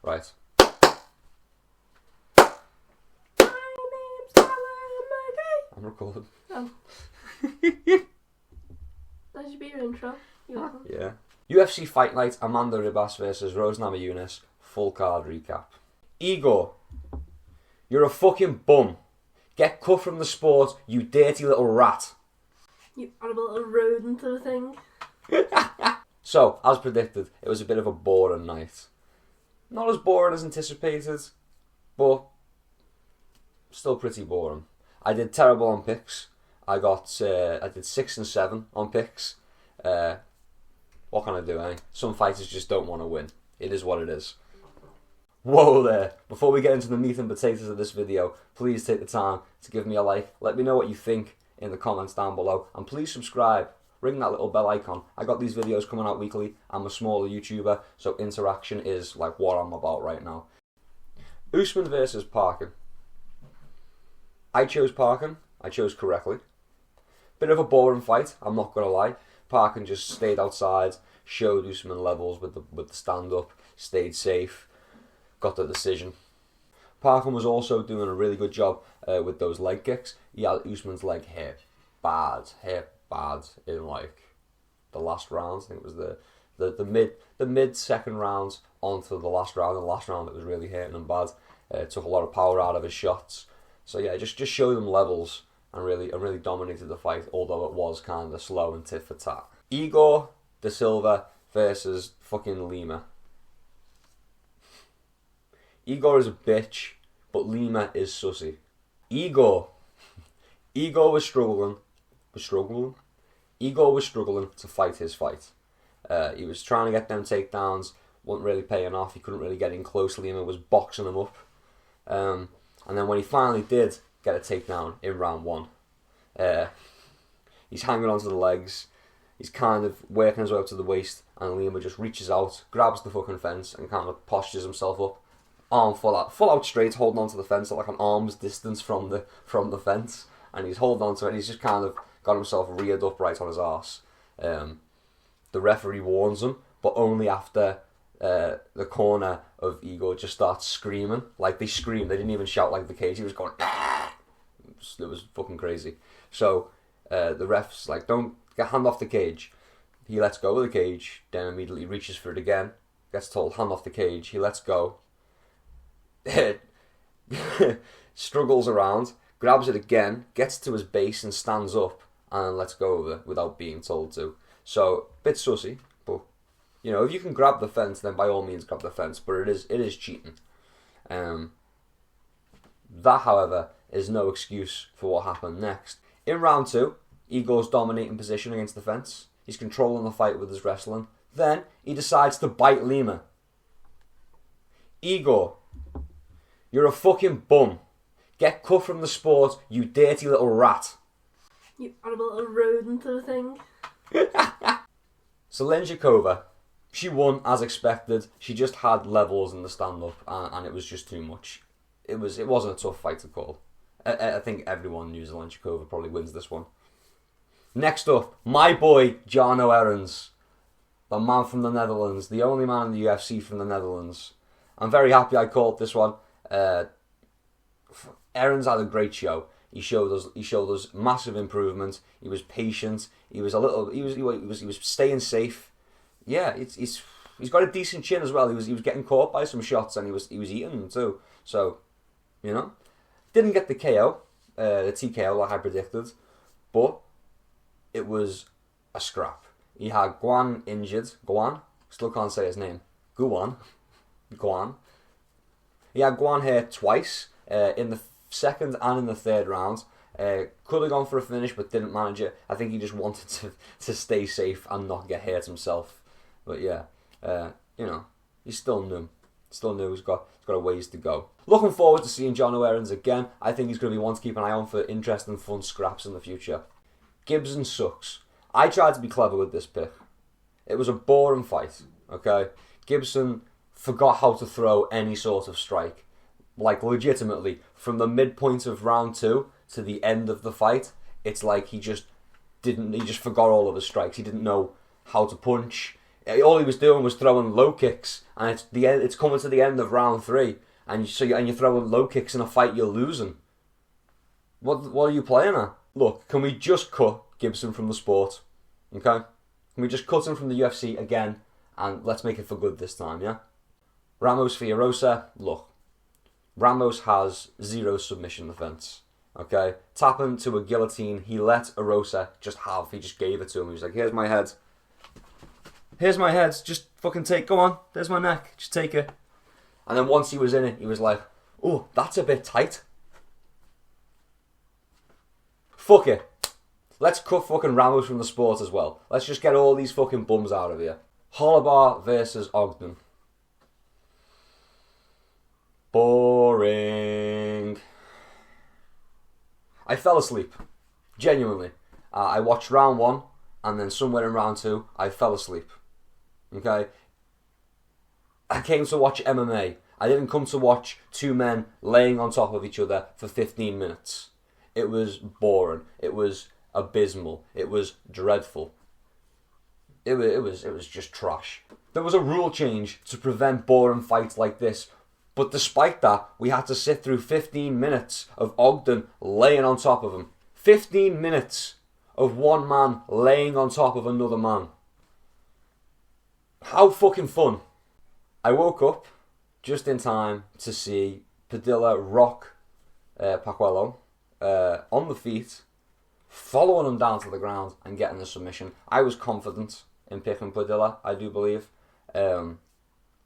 Right. I'm recording. Oh. That should be your intro. Yeah. UFC Fight Night, Amanda Ribas versus Rose Namajunas. Full card recap. Igor, you're a fucking bum. Get cut from the sport, you dirty little rat. You horrible little rodent of a thing. So, as predicted, it was a bit of a boring night. Not as boring as anticipated, but still pretty boring. I did terrible on picks. I did 6 and 7 on picks. What can I do, eh? Some fighters just don't want to win. It is what it is. Whoa there. Before we get into the meat and potatoes of this video, please take the time to give me a like. Let me know what you think in the comments down below. And please subscribe. Ring that little bell icon. I got these videos coming out weekly. I'm a smaller YouTuber, so interaction is like what I'm about right now. Usman versus Parkin. I chose Parkin. I chose correctly. Bit of a boring fight, I'm not going to lie. Parkin just stayed outside, showed Usman levels with the stand-up, stayed safe, got the decision. Parkin was also doing a really good job with those leg kicks. He had Usman's leg hit bad in like the last round. I think it was the mid second rounds onto the last round. The last round it was really hitting him bad. Took a lot of power out of his shots. So yeah, just showed them levels and really dominated the fight, although it was kind of slow and tit for tat. Igor Da Silva versus fucking Lima. Igor is a bitch, but Lima is sussy. Igor was struggling to fight his fight. He was trying to get them takedowns, wasn't really paying off. He couldn't really get in close. Lima was boxing him up. And then when he finally did get a takedown in round 1, he's hanging onto the legs. He's kind of working his way up to the waist, and Lima just reaches out, grabs the fucking fence, and kind of postures himself up, arm full out straight, holding onto the fence at like an arm's distance from the fence, and he's holding onto it. And he's just kind of got himself reared upright on his arse. The referee warns him, but only after the corner of Igor just starts screaming. Like, they screamed, they didn't even shout like the cage. He was going, ah! It was fucking crazy. So the ref's like, don't get hand off the cage. He lets go of the cage, then immediately reaches for it again, gets told hand off the cage, he lets go, struggles around, grabs it again, gets to his base and stands up and lets go of it without being told to. So, bit sussy, but you know, if you can grab the fence, then by all means grab the fence, but it is cheating. That, however, is no excuse for what happened next. In round 2, Igor's dominating position against the fence. He's controlling the fight with his wrestling. Then, he decides to bite Lima. Igor, you're a fucking bum. Get cut from the sport, you dirty little rat. You horrible little rodent of a thing. Zelenjakova, she won as expected. She just had levels in the stand-up, and it was just too much. It wasn't a tough fight to call. I think everyone knew Zelenjakova probably wins this one. Next up, my boy Jarno Errens, the man from the Netherlands, the only man in the UFC from the Netherlands. I'm very happy I called this one. Errens had a great show. He showed us massive improvement. He was patient. He was staying safe. Yeah, he's got a decent chin as well. He was getting caught by some shots, and he was eating them too. So, you know, didn't get the KO, the TKO like I predicted, but it was a scrap. He had Guan injured. Guan, still can't say his name. Guan. He had Guan hurt twice in the second and in the third round. Could have gone for a finish, but didn't manage it. I think he just wanted to stay safe and not get hurt himself. But yeah, you know, he's still new. He's got a ways to go. Looking forward to seeing Jarno Errens again. I think he's going to be one to keep an eye on for interesting, fun scraps in the future. Gibson sucks. I tried to be clever with this pick. It was a boring fight, okay? Gibson forgot how to throw any sort of strike. Like, legitimately, from the midpoint of round 2 to the end of the fight, it's like he just forgot all of his strikes. He didn't know how to punch. All he was doing was throwing low kicks, and it's coming to the end of round 3, and you're throwing low kicks in a fight you're losing. What are you playing at? Look, can we just cut Gibson from the sport? Okay? Can we just cut him from the UFC again, and let's make it for good this time, yeah? Ramos Fiorosa, look. Ramos has 0 submission defense. Okay? Tap him to a guillotine. He let Arosa he just gave it to him. He was like, here's my head. Here's my head. Just fucking go on. There's my neck. Just take it. And then once he was in it, he was like, oh, that's a bit tight. Fuck it. Let's cut fucking Ramos from the sport as well. Let's just get all these fucking bums out of here. Holloway versus Ogden. Boring. I fell asleep. Genuinely. I watched round 1, and then somewhere in round 2, I fell asleep. Okay? I came to watch MMA. I didn't come to watch 2 men laying on top of each other for 15 minutes. It was boring. It was abysmal. It was dreadful. It was just trash. There was a rule change to prevent boring fights like this, but despite that, we had to sit through 15 minutes of Ogden laying on top of him. 15 minutes of one man laying on top of another man. How fucking fun. I woke up just in time to see Padilla rock Pacuello on the feet, following him down to the ground and getting the submission. I was confident in picking Padilla, I do believe. I'm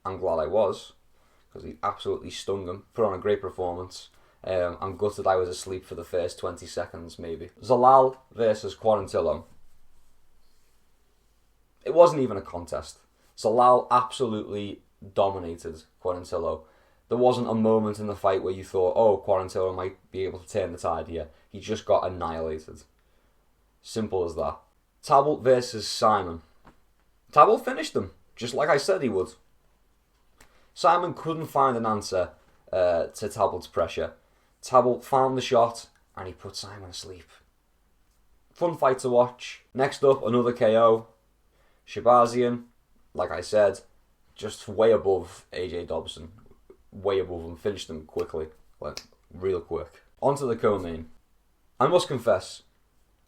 glad I was, because he absolutely stung him, put on a great performance. I'm gutted I was asleep for the first 20 seconds, maybe. Zalal versus Quarantillo. It wasn't even a contest. Zalal absolutely dominated Quarantillo. There wasn't a moment in the fight where you thought, oh, Quarantillo might be able to turn the tide here. He just got annihilated. Simple as that. Tablet versus Simon. Tablet finished him, just like I said he would. Simon couldn't find an answer to Tablet's pressure. Tablet found the shot, and he put Simon asleep. Fun fight to watch. Next up, another KO. Shabazian, like I said, just way above AJ Dobson. Way above him. Finished him quickly. Like, real quick. On to the co-main. I must confess,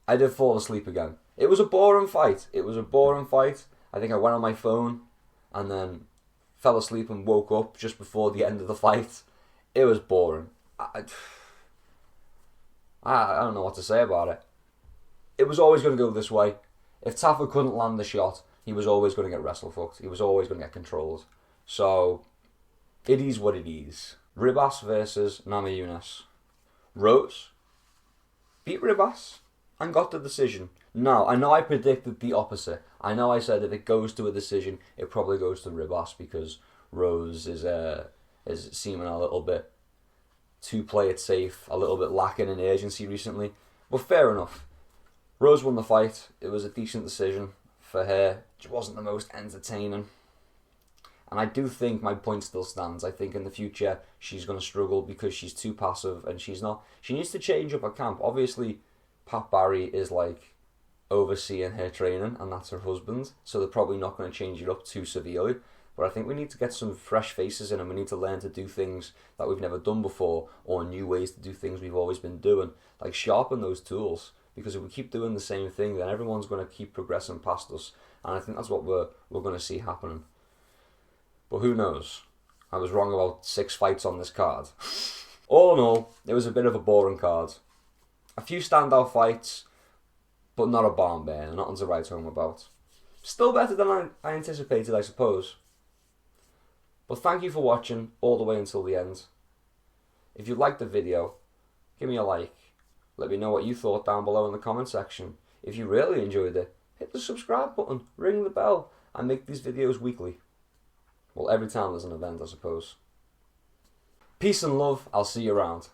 I did fall asleep again. It was a boring fight. I think I went on my phone, and then fell asleep and woke up just before the end of the fight. It was boring. I don't know what to say about it. It was always going to go this way. If Taffa couldn't land the shot, he was always going to get wrestle-fucked. He was always going to get controlled. So, it is what it is. Ribas versus Namajunas. Rose beat Ribas and got the decision. Now, I know I predicted the opposite. I know I said if it goes to a decision, it probably goes to Ribas because Rose is seeming a little bit to play it safe, a little bit lacking in urgency recently. But fair enough. Rose won the fight. It was a decent decision for her. It wasn't the most entertaining. And I do think my point still stands. I think in the future she's going to struggle because she's too passive and she's not. She needs to change up her camp. Obviously, Pat Barry is like overseeing her training and that's her husband. So they're probably not going to change it up too severely. But I think we need to get some fresh faces in and we need to learn to do things that we've never done before or new ways to do things we've always been doing. Like sharpen those tools. Because if we keep doing the same thing, then everyone's going to keep progressing past us. And I think that's what we're going to see happening. But who knows? I was wrong about 6 fights on this card. All in all, it was a bit of a boring card. A few standout fights, but not a barn burner, nothing to write home about. Still better than I anticipated, I suppose. But thank you for watching all the way until the end. If you liked the video, give me a like. Let me know what you thought down below in the comment section. If you really enjoyed it, hit the subscribe button, ring the bell. I make these videos weekly. Well, every time there's an event, I suppose. Peace and love. I'll see you around.